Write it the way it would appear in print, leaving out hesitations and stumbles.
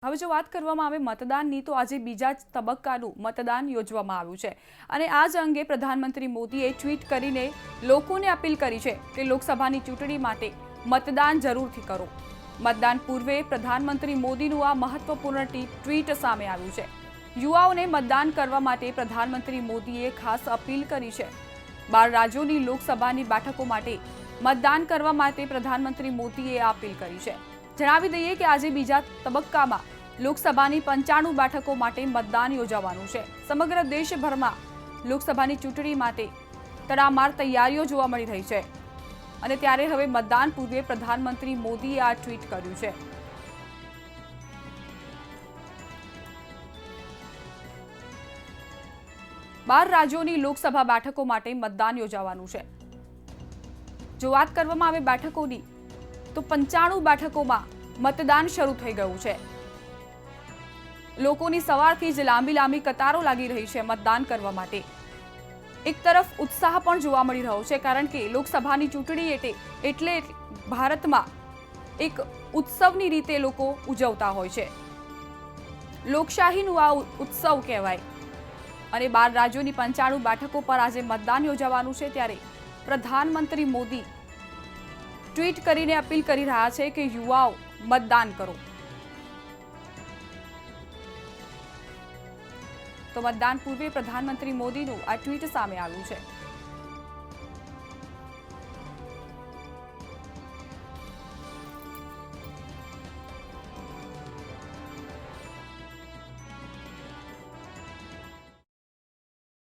હવે જો વાત કરવામાં આવે મતદાનની તો આજે બીજા તબક્કાનું મતદાન યોજવામાં આવ્યું છે અને આ જ અંગે પ્રધાનમંત્રી મોદીએ ટ્વીટ કરીને લોકોને અપીલ કરી છે કે લોકસભાની ચૂંટણી માટે મતદાન જરૂરથી કરો। મતદાન પૂર્વે પ્રધાનમંત્રી મોદીનું આ મહત્વપૂર્ણ ટ્વીટ સામે આવ્યું છે। યુવાઓને મતદાન કરવા માટે પ્રધાનમંત્રી મોદીએ ખાસ અપીલ કરી છે। 12 રાજ્યોની લોકસભાની બેઠકો માટે મતદાન કરવા માટે પ્રધાનમંત્રી મોદીએ આ અપીલ કરી છે। જણાવી દઈએ કે આજે બીજા તબક્કામાં લોકસભાની 95 બેઠકો માટે મતદાન યોજાવાનું છે। સમગ્ર દેશભરમાં લોકસભાની ચૂંટણી માટે તડામાર તૈયારીઓ જોવા મળી રહી છે અને ત્યારે હવે મતદાન પૂર્વે પ્રધાનમંત્રી મોદીએ આ ટ્વીટ કર્યું છે। બાર રાજ્યોની લોકસભા બેઠકો માટે મતદાન યોજાવાનું છે। જો વાત કરવામાં આવે બેઠકોની તો 95 બેઠકોમાં મતદાન શરૂ થઈ ગયું છે। લોકોની સવારથી જ લાંબી કતારો લાગી રહી છે મતદાન કરવા માટે। એક તરફ ઉત્સાહ પણ જોવા મળી રહ્યો છે કારણ કે લોકસભાની ચૂંટણી એટલે ભારતમાં એક ઉત્સવની રીતે લોકો ઉજવતા હોય છે। લોકશાહીનું આ ઉત્સવ કહેવાય અને 12 રાજ્યોની 95 બેઠકો પર આજે મતદાન યોજાવાનું છે। ત્યારે પ્રધાનમંત્રી મોદી ટ્વીટ કરીને અપીલ કરી રહ્યા છે કે યુવાઓ મતદાન કરો। તો મતદાન પૂર્વે પ્રધાનમંત્રી મોદીનું આ ટ્વીટ સામે આવ્યું છે।